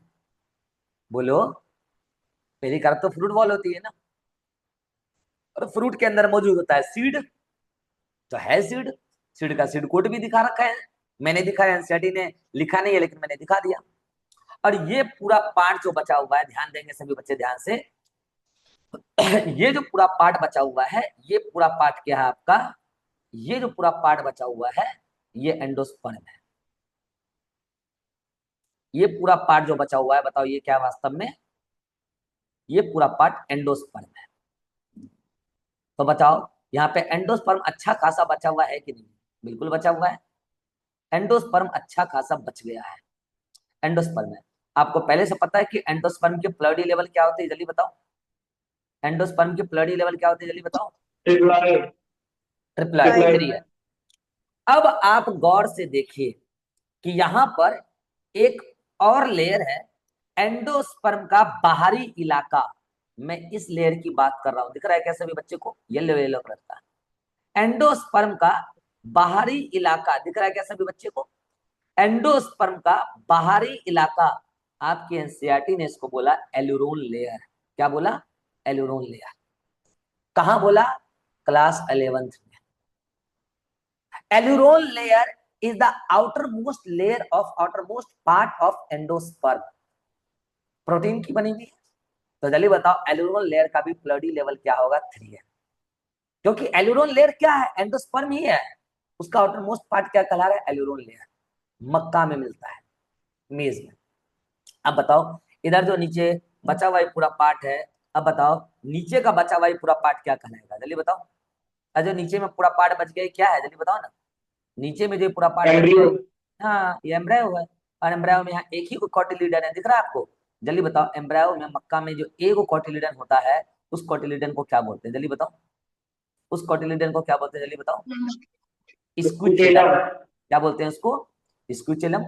बोलो, पेरिकार्प तो फ्रूट बॉल होती है ना। और फ्रूट के अंदर मौजूद होता है सीड, तो है सीड, सीड का सीड कोट भी दिखा रखा है। मैंने दिखाया, एनसीईआरटी ने लिखा नहीं है लेकिन मैंने दिखा दिया। और ये पूरा पार्ट जो बचा हुआ है, ध्यान देंगे सभी बच्चे ध्यान से। ये जो पूरा पार्ट बचा हुआ है, ये पूरा पार्ट क्या है आपका? ये जो पूरा पार्ट बचा हुआ है, ये एंडोस्पर्म है। ये पूरा पार्ट जो बचा हुआ है, बताओ ये क्या है वास्तव में? ये पूरा पार्ट एंडोस्पर्म है। तो बताओ यहाँ पे एंडोस्पर्म अच्छा खासा बचा हुआ है कि नहीं? बिल्कुल बचा हुआ है, एंडोस्पर्म अच्छा खासा बच गया है। एंडोस्पर्म है। आपको पहले से पता है कि एंडोस्पर्म के प्लडी लेवल क्या होते हैं? जल्दी बताओ, एंडोस्पर्म के प्लडी लेवल क्या होते हैं? जल्दी बताओ। ट्रिप्लॉइड। Triploid, triploid. 3 है। अब आप गौर से देखिए कि यहां पर एक और लेयर है, एंडोस्पर्म का बाहरी इलाका। मैं इस लेयर की बात कर रहा हूं, दिख रहा है कैसे भी बच्चे को? येलो येलो कलर का एंडोस्पर्म का बाहरी इलाका दिख रहा है कैसे भी बच्चे को? एंडोस्पर्म का बाहरी इलाका, आपकी एनसीईआरटी ने इसको बोला एलुरोन लेयर। क्या बोला? Aleurone layer. कहां बोला? क्लास 11th में। Aleurone layer is the outermost part of endosperm, protein की बनी हुई है। तो जल्दी बताओ एलुरोन लेयर का भी प्लडी लेवल क्या होगा? 3 है। क्योंकि एलुरोन लेयर क्या है? एंडोस्पर्म ही है। उसका आउटर मोस्ट पार्ट क्या कहला रहा है? एलुरोन लेयर। मक्का में मिलता है, मेज में। अब बताओ इधर जो नीचे बचा हुआ ये पूरा पार्ट है, अब बताओ नीचे का बचा हुआ ये पूरा पार्ट क्या कहलाएगा, जल्दी बताओ। और जो नीचे में पूरा पार्ट बच गया ये क्या है, जल्दी बताओ ना। नीचे में जो पूरा पार्ट बच गया एम्ब्रियो। है, हाँ ये एम्ब्रायो है। और एम्ब्रायो में यहाँ एक ही कोटिलीडन है, दिख रहा है आपको। जल्दी बताओ एम्ब्रायो में मक्का में जो एक कोटिलीडन होता है उस कोटिलीडन को क्या बोलते हैं, जल्दी बताओ। उस कोटिलीडन को क्या बोलते हैं, जल्दी बताओ। स्क्विचेलम। कुचेलम। क्या बोलते हैं उसको, स्क्विचेलम।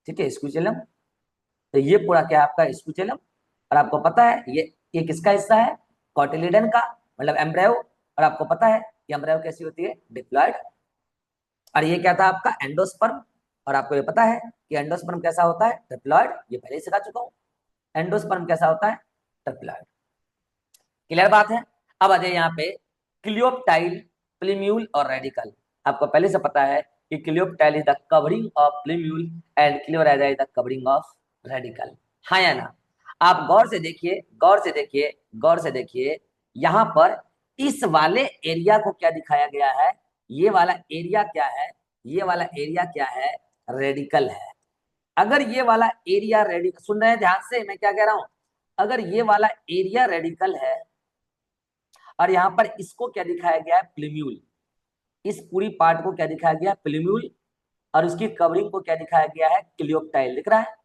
ठीक है स्क्विचेलम। तो ये पूरा क्या है आपका स्क्विचेलम। और आपको पता है ये किसका हिस्सा है, कोटिलीडन का, मतलब एम्ब्रायो। और आपको पता है कि एम्ब्रायो कैसी होती है, डिप्लॉयड। और ये क्या था आपका एंडोस्पर्म। और आपको ये पता है कि एंडोस्पर्म कैसा होता है, डिप्लॉयड, ये पहले ही सिखा चुका हूं। एंडोस्पर्म कैसा होता है, डिप्लॉयड। क्लियर बात है। अब आ जाए यहाँ पे क्लियोप्टाइल, प्लीम्यूल और रेडिकल। आपको पहले से पता है कि coleoptile is the covering of plumule and coleorhiza is the covering of radicle. हाँ या ना। आप गौर से देखिए, गौर से देखिए, गौर से देखिए। यहाँ पर इस वाले एरिया को क्या दिखाया गया है, ये वाला एरिया क्या है, ये वाला एरिया क्या है, रेडिकल है। अगर ये वाला एरिया रेडिकल, सुन रहे हैं ध्यान से मैं क्या कह रहा हूं, अगर ये वाला एरिया रेडिकल है और यहाँ पर इसको क्या दिखाया गया है, प्लीम्यूल। इस पूरी पार्ट को क्या दिखाया गया है, प्लीम्यूल। और उसकी कवरिंग को क्या दिखाया गया है, क्लियोप्टाइल दिख रहा है।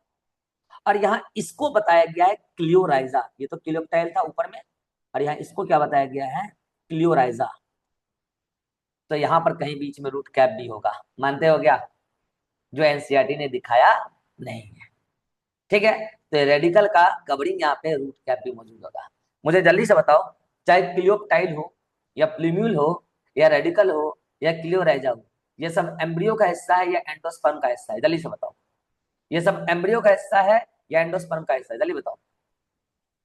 और यहाँ इसको बताया गया है क्लियोराइजा, ये तो क्लियोप्टाइल था ऊपर में, और यहाँ इसको क्या बताया गया है, क्लियोराइजा। तो यहाँ पर कहीं बीच में रूट कैप भी होगा, मानते हो क्या, जो एनसीईआरटी ने दिखाया नहीं है। ठीक है, तो रेडिकल का कवरिंग यहाँ पे रूट कैप भी मौजूद होगा। मुझे जल्दी से बताओ, चाहे क्लियोप्टाइल हो या प्लीम्यूल हो या रेडिकल हो या क्लियोराइजा हो, ये सब एम्ब्रियो का हिस्सा है या एंडोस्पर्म का हिस्सा है, जल्दी से बताओ। ये सब एम्ब्रियो का हिस्सा है या एंडोस्पर्म का हिस्सा है, जल्दी बताओ।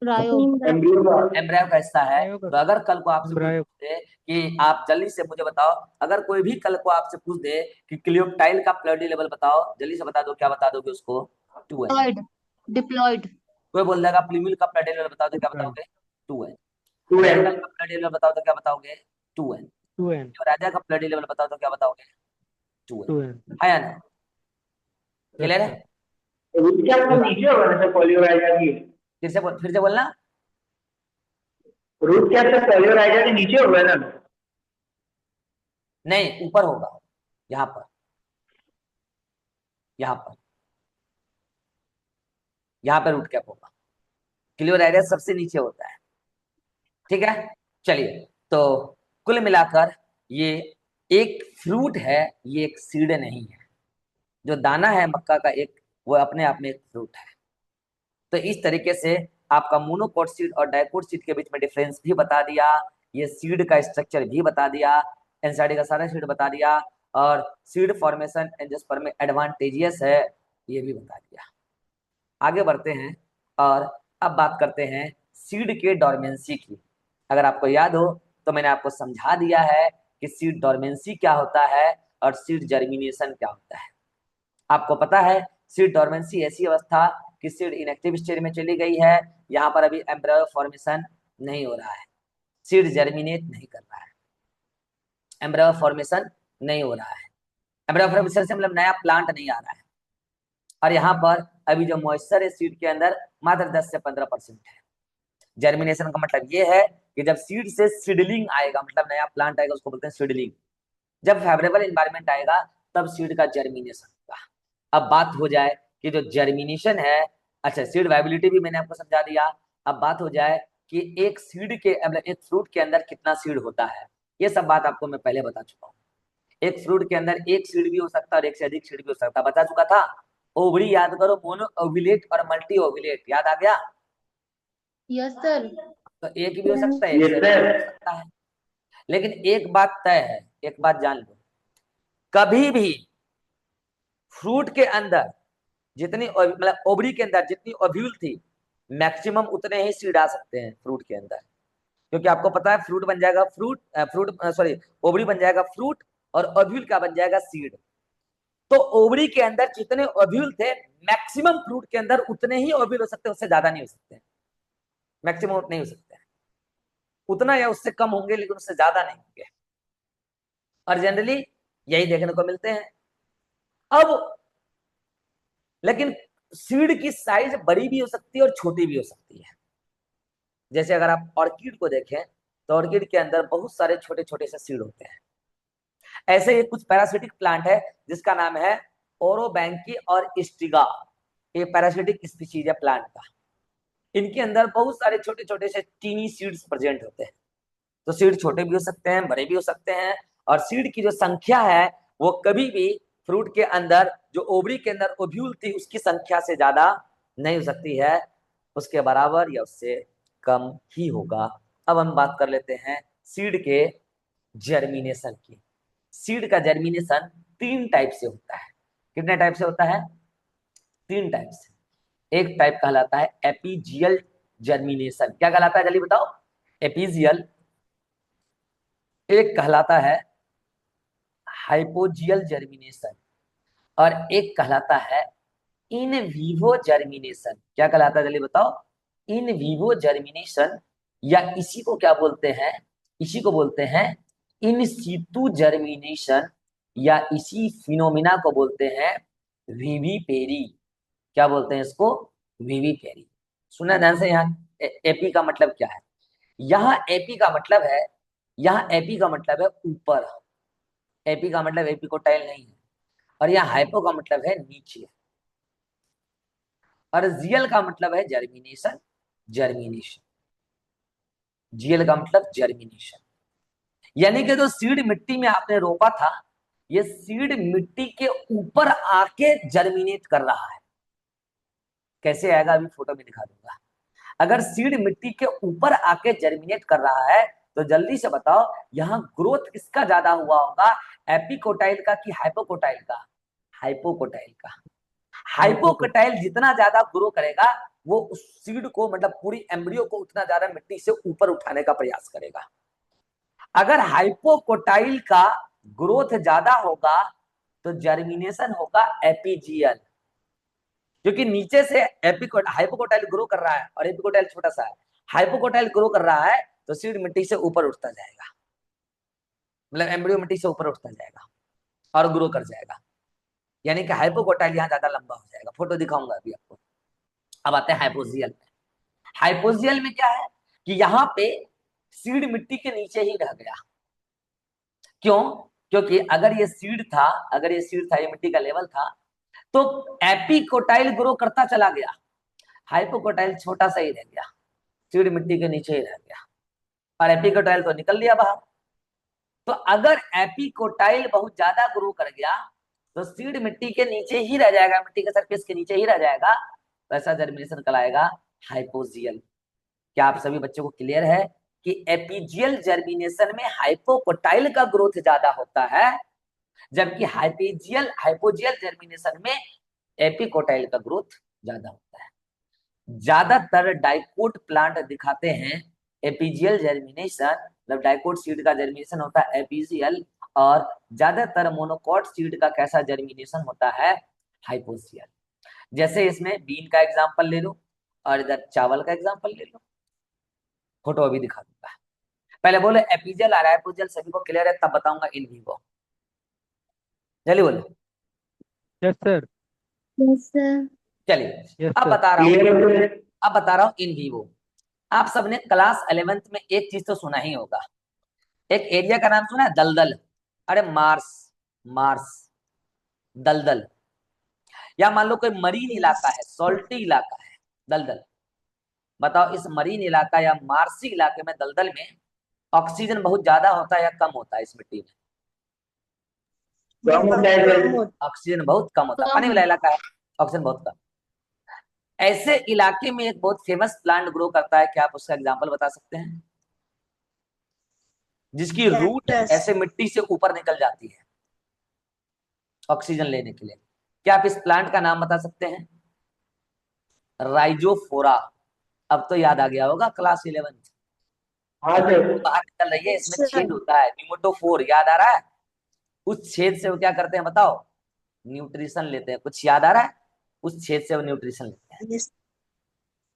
रायो। एम्ब्रियो का। एम्ब्रियो का हिस्सा है। ब्रायो का। तो अगर कल को आपसे कोई ब्रायो। पूछे कि आप जल्दी से मुझे बताओ, अगर कोई भी कल को आपसे पूछ दे कि क्लियोप्टाइल का प्लडी लेवल बताओ, जल्दी से बता दो, क्या बता दोगे उसको, 2 है। डिप्लॉयड। डिप्लॉयड। कोई बोल देगा प्लीम्यूल का प्लडी लेवल बताओ तो क्या डिप्लॉयड। बताओगे, 2 है। 2 रेडिकल का प्लडी लेवल बताओ तो क्या बताओगे, 2 है। 2n। राजा का प्लडी लेवल बताओ तो क्या बताओगे, 2 है। 2n। है या ना, यस क्लियर है। सर। रूट क्या तो नीचे होगा ना सर, पॉलियोराइजा की। फिर से बोलना। रूट क्या सर पॉलियोराइजा के नीचे होगा ना। नहीं ऊपर होगा, यहाँ पर, यहाँ पर, यहाँ पर रूट कैप होगा। क्लियोराइडस सबसे नीचे होता है। ठीक है, चलिए। तो कुल मिलाकर ये एक फ्रूट है, ये एक सीड नहीं है। जो दाना है मक्का का एक, वो अपने आप में एक फ्रूट है। तो इस तरीके से आपका मोनोकोट सीड और डाइकोट सीड के बीच में डिफरेंस भी बता दिया, ये सीड का स्ट्रक्चर भी बता दिया, एनसीईआरटी का सारा सीड बता दिया, और सीड फॉर्मेशन एंजियोस्पर्म में एडवांटेजियस है ये भी बता दिया। आगे बढ़ते हैं और अब बात करते हैं सीड के डोरमेंसी की। अगर आपको याद हो तो मैंने आपको समझा दिया है कि सीड डोरमेंसी क्या होता है और सीड जर्मिनेशन क्या होता है। आपको पता है सीड डोरमेंसी ऐसी अवस्था कि सीड इनएक्टिव स्टेज में चली गई है, यहाँ पर अभी एम्ब्रायो फॉर्मेशन नहीं हो रहा है, सीड जर्मिनेट नहीं कर रहा है, एम्ब्रायो फॉर्मेशन नहीं हो रहा है। एम्ब्रायो फॉर्मेशन से मतलब नया प्लांट नहीं आ रहा है। और यहाँ पर अभी जो मॉइस्चर है सीड के अंदर मात्र 10 से 15% है। जर्मिनेशन का मतलब ये है कि जब सीड से सीडलिंग आएगा, मतलब नया प्लांट आएगा, उसको बोलते हैं सीडलिंग। जब फेवरेबल इन्वायरमेंट आएगा तब सीड का जर्मिनेशन होगा। अब बात हो जाए कि जो जर्मिनेशन है, अच्छा सीड वाइबिलिटी भी मैंने आपको समझा दिया। अब बात हो जाए कि एक सीड के मतलब एक फ्रूट के अंदर कितना सीड होता है, ये सब बात आपको मैं पहले बता चुका हूँ। एक फ्रूट के अंदर एक सीड भी हो सकता है और एक से अधिक सीड भी हो सकता है, बता चुका था। ओवरी याद करो, मोनो ओव्यूलेट और मल्टी ओव्यूलेट याद आ गया। Yes sir. तो एक भी हो सकता है, एक ये से अधिक भी हो सर। सकता है। लेकिन एक बात तय है, एक बात जान लो, कभी भी फ्रूट के अंदर जितनी मतलब ओवरी के अंदर जितनी ओव्यूल थी, मैक्सिमम उतने ही सीड आ सकते हैं फ्रूट के अंदर। क्योंकि आपको पता है फ्रूट बन जाएगा फ्रूट सॉरी, ओवरी बन जाएगा फ्रूट, और ओव्यूल का बन जाएगा सीड। तो ओवरी के अंदर जितने ओव्यूल थे, मैक्सिमम फ्रूट के अंदर उतने ही ओव्यूल हो सकते हैं, उससे ज्यादा नहीं हो सकते, मैक्सिमम नहीं हो सकते, उतना या उससे कम होंगे लेकिन उससे ज्यादा नहीं होंगे। और जनरली यही देखने को मिलते हैं। अब लेकिन सीड की साइज बड़ी भी हो सकती है और छोटी भी हो सकती है। जैसे अगर आप ऑर्किड को देखें तो ऑर्किड के अंदर बहुत सारे छोटे छोटे से सीड होते हैं। ऐसे ही कुछ पैरासिटिक प्लांट है जिसका नाम है ओरोबैंकी और स्टिगा। ये पैरासिटिक स्पीशीज है प्लांट का। इनके अंदर बहुत सारे छोटे छोटे से टीनी सीड्स प्रेजेंट होते हैं। तो सीड छोटे भी हो सकते हैं, बड़े भी हो सकते हैं। और सीड की जो संख्या है वो कभी भी फ्रूट के अंदर जो ओवरी के अंदर ओव्यूल थी उसकी संख्या से ज्यादा नहीं हो सकती है, उसके बराबर या उससे कम ही होगा। अब हम बात कर लेते हैं सीड के जर्मिनेशन की। सीड का जर्मिनेशन 3 टाइप से होता है। कितने टाइप से होता है? 3 टाइप से। एक टाइप कहलाता है एपीजियल जर्मिनेशन। क्या कहलाता है जल्दी बताओ? एपीजियल। एक कहलाता है हाइपोजियल जर्मिनेशन और एक कहलाता है इन विवो जर्मिनेशन। क्या कहलाता है जल्दी बताओ? इन विवो जर्मिनेशन, या इसी को क्या बोलते हैं? इसी को बोलते हैं इन सीटू जर्मिनेशन, या इसी फिनोमिना को बोलते हैं विविपेरी। क्या बोलते हैं इसको? विविपेरी। सुना ध्यान से। यहाँ एपी का मतलब क्या है? यहाँ एपी का मतलब है, यहाँ एपी का मतलब है ऊपर। एपी का मतलब एपिकोटाइल नहीं है। और यहाँ हाइपो का मतलब है नीचे। और जियल का मतलब है जर्मिनेशन। जर्मिनेशन, जियल का मतलब जर्मिनेशन। यानी कि जो सीड मिट्टी में आपने रोपा था, ये सीड मिट्टी के ऊपर आके जर्मिनेट कर रहा है। कैसे आएगा अभी फोटो में दिखा दूंगा। अगर सीड मिट्टी के ऊपर आके जर्मिनेट कर रहा है तो जल्दी से बताओ यहाँ ग्रोथ किसका ज्यादा हुआ होगा? एपिकोटाइल का कि हाइपोकोटाइल का? हाइपोकोटाइल का। हाइपोकोटाइल जितना ज्यादा ग्रो करेगा वो उस सीड को, मतलब पूरी एम्ब्रियो को, उतना ज्यादा मिट्टी से ऊपर उठाने का प्रयास करेगा। अगर हाइपोकोटाइल का ग्रोथ ज्यादा होगा तो जर्मिनेशन होगा एपीजियल, क्योंकि नीचे से हाइपोकोटाइल ग्रो कर रहा है और एपिकोटाइल छोटा सा है। हाइपोकोटाइल ग्रो कर रहा है तो सीड मिट्टी से ऊपर उठता जाएगा, मतलब एम्ब्रियो मिट्टी से ऊपर उठता जाएगा और ग्रो कर जाएगा। यानी कि हाइपोकोटाइल यहाँ ज्यादा लंबा हो जाएगा। फोटो दिखाऊंगा अभी आपको। अब आते हैं हाइपोजियल में। हाइपोजियल में क्या है कि यहाँ पे सीड मिट्टी के नीचे ही रह गया। क्यों? क्योंकि अगर ये सीड था, अगर ये सीड था, ये मिट्टी का लेवल था, तो एपिकोटाइल ग्रो करता चला गया, हाइपोकोटाइल छोटा सा ही रह गया, सीड मिट्टी के नीचे ही रह गया और एपिकोटाइल तो निकल लिया बाहर। तो अगर एपिकोटाइल बहुत ज्यादा ग्रो कर गया तो सीड मिट्टी के नीचे ही रह जाएगा, मिट्टी के सरफेस के नीचे ही रह जाएगा। तो ऐसा जर्मिनेशन कहलाएगा हाइपोजियल। क्या आप सभी बच्चों को क्लियर है कि एपीजियल जर्मिनेशन में हाइपोकोटाइल का ग्रोथ ज्यादा होता है, जबकि हाइपोजियल जर्मिनेशन में एपिकोटाइल का ग्रोथ ज्यादा होता है। ज्यादातर डाइकोट प्लांट दिखाते हैं एपीजियल जर्मिनेशन, मतलब डाइकोट सीड का जर्मिनेशन होता है एपीजियल, और ज्यादातर मोनोकॉट सीड का कैसा जर्मिनेशन होता है? हाइपोजियल। जैसे इसमें बीन का एग्जांपल ले लो और इधर चावल का एग्जांपल ले लो। फोटो अभी दिखा दूंगा। पहले बोलो एपीजियल और हाइपोजियल सभी को क्लियर है, तब बताऊंगा इन विवो। जल्दी बोलो। Yes sir. Yes sir. चलिए यस अब सर। बता रहा हूँ, क्लियर है? अब बता रहा हूँ इन विवो। आप सबने क्लास 11th में एक चीज तो सुना ही होगा, एक एरिया का नाम सुना है? दलदल। अरे मार्स, मार्स, दलदल। या मान लो कोई मरीन इलाका है, सॉल्टी इलाका है, दलदल। बताओ इस मरीन इलाका या मार्सी इलाके में, दलदल में ऑक्सीजन बहुत ज्यादा होता है या कम होता है इस मिट्टी में? कम होता है सर। ऑक्सीजन बहुत कम होता है। पानी कम। वाला इलाका है, ऑक्सीजन बहुत कम। ऐसे इलाके में एक बहुत फेमस प्लांट ग्रो करता है, क्या आप उसका एग्जाम्पल बता सकते हैं? जिसकी रूट ऐसे मिट्टी से ऊपर निकल जाती है ऑक्सीजन लेने के लिए। क्या आप इस प्लांट का नाम बता सकते हैं? राइजोफोरा। अब तो याद आ गया होगा क्लास 11th। हाँ सर। बाहर निकल रही है, इसमें छेद होता है, निमोटोफोर, याद आ रहा है? उस छेद से वो क्या करते हैं बताओ? न्यूट्रिशन लेते हैं। कुछ याद आ रहा है? उस छेद से वो न्यूट्रिशन लेते हैं।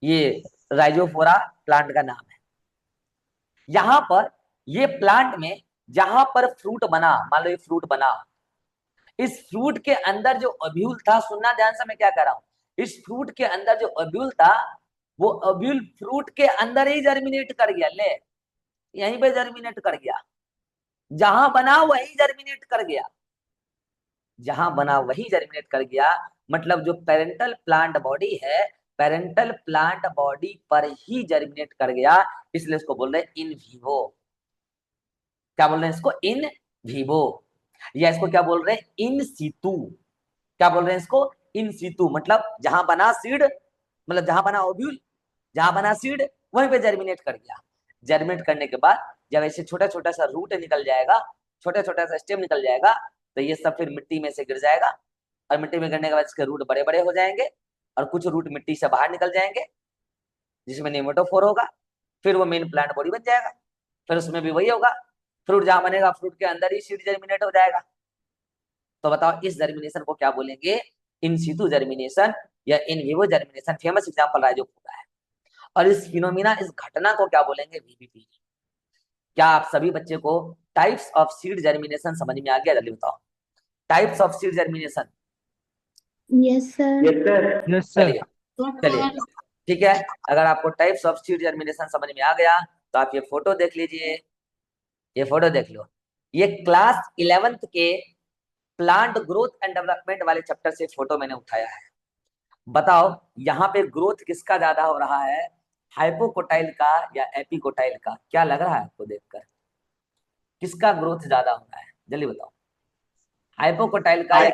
ये राइजोफोरा प्लांट का नाम है। यहां पर ये प्लांट में जहां पर फ्रूट बना, मान लो ये फ्रूट बना, इस फ्रूट के अंदर जो ओव्यूल था, सुनना ध्यान से मैं क्या कह रहा हूं, इस फ्रूट के अंदर जो ओव्यूल था वो ओव्यूल फ्रूट के अंदर ही जर्मिनेट कर गया, ले यहीं पे जर्मिनेट कर गया, जहां बना वही जर्मिनेट कर गया, जहां बना वही जर्मिनेट कर गया। मतलब जो पेरेंटल प्लांट बॉडी है, पेरेंटल प्लांट बॉडी पर ही जर्मिनेट कर गया, इसलिए इसको बोल रहे हैं इन विवो। क्या बोल रहे हैं इसको? In vivo. या इसको क्या बोल रहे हैं? इन सीतु। क्या बोल रहे हैं इसको? इन सीतु। मतलब जहां बना सीड, मतलब जहां बना ओव्यूल, जहां बना सीड वहीं पे जर्मिनेट कर गया। जर्मिनेट करने के बाद जब ऐसे छोटा छोटा सा रूट निकल जाएगा, छोटा छोटा सा स्टेम निकल जाएगा, तो ये सब फिर मिट्टी में से गिर जाएगा, और मिट्टी में गिरने के बाद इसके रूट बड़े बड़े हो जाएंगे, और कुछ रूट मिट्टी से बाहर निकल जाएंगे जिसमें नेमेटोफोर होगा, फिर वो मेन प्लांट बॉडी बन जाएगा, फिर उसमें भी वही होगा, फ्रूट जहां बनेगा फ्रूट के अंदर ही सीड जर्मिनेट हो जाएगा। तो बताओ इस जर्मिनेशन को क्या बोलेंगे? इन सीटू जर्मिनेशन या in vivo germination. Famous example rhizome का है। और इस फिनोमिना, इस घटना को क्या बोलेंगे? वीबीपी। क्या आप सभी बच्चे को टाइप्स ऑफ सीड जर्मिनेशन समझ में आ गया? जल्दी बताओ, types of seed germination. Yes sir. Yes sir. Yes, sir. चलिए चलिए, ठीक है। अगर आपको टाइप्स ऑफ सीड जर्मिनेशन समझ में आ गया तो आप ये फोटो देख लीजिए, ये फोटो देख लो। ये क्लास 11th के प्लांट ग्रोथ एंड डेवलपमेंट वाले चैप्टर से फोटो मैंने उठाया है। बताओ यहाँ पे ग्रोथ किसका ज्यादा हो रहा है, हाइपोकोटाइल का या एपिकोटाइल का? क्या लग रहा है आपको देखकर, किसका ग्रोथ ज्यादा हो रहा है? जल्दी बताओ, हाइपोकोटाइल का या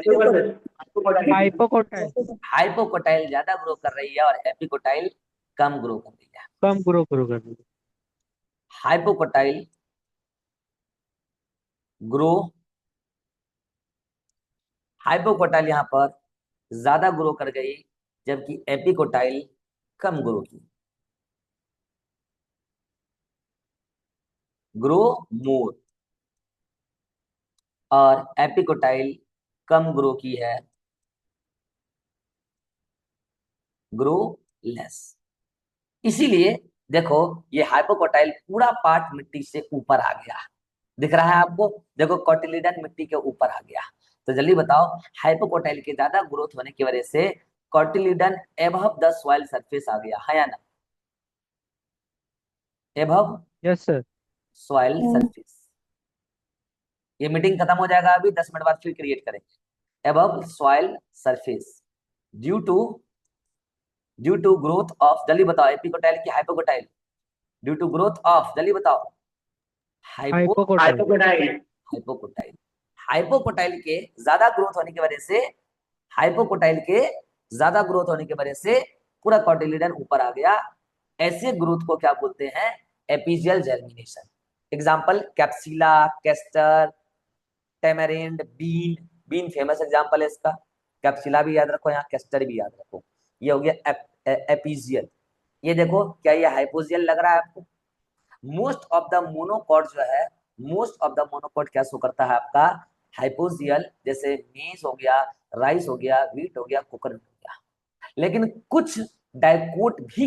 Hypocotyl. हाइपोकोटाइल ज्यादा ग्रो कर रही है और एपिकोटाइल कम ग्रो कर रही है? कम ग्रो करोगे। हाइपोकोटाइल ग्रो, हाइपोकोटाइल यहाँ पर ज्यादा ग्रो कर गई, जबकि एपिकोटाइल कम ग्रो की। ग्रो मोर, और एपिकोटाइल कम ग्रो की है, ग्रो लेस। इसीलिए देखो ये हाइपोकोटाइल पूरा पार्ट मिट्टी से ऊपर आ गया, दिख रहा है आपको? देखो कॉटिलिडन मिट्टी के ऊपर आ गया। तो जल्दी बताओ, हाइपोकोटाइल के ज्यादा ग्रोथ होने की वजह से cotyledon above the soil surface आ गया है या ना? Above Yes, sir. Soil surface. ये मीटिंग खत्म हो जाएगा अभी 10 मिनट बाद, फिर क्रिएट करेंगे। Above soil surface due to growth of, जल्दी बताओ, एपिकोटाइल की hypocotyl? Due to growth of, जल्दी बताओ, Hypocotyl. हाइपोकोटाइल। हाइपोकोटाइल के ज्यादा ग्रोथ होने की वजह से, हाइपोकोटाइल के ज्यादा ग्रोथ होने की वजह से पूरा कॉटिलिडन ऊपर आ गया। ऐसे ग्रोथ को क्या बोलते हैं? Epigeal germination. Example capsella, castor, tamarind, bean. Bean famous example है इसका। कैप्सिला भी याद रखो, यहाँ कैस्टर भी याद रखो। ये हो गया एपिजियल। ये देखो, क्या ये हाइपोजियल लग रहा है आपको? मोस्ट ऑफ द मोनोकॉट जो है, मोस्ट ऑफ द मोनोकॉट क्या शो करता है आपका? हाइपोजियल। जैसे मेज हो गया, राइस हो गया, व्हीट हो गया, कोकोनट हो गया। लेकिन कुछ डाइकोट भी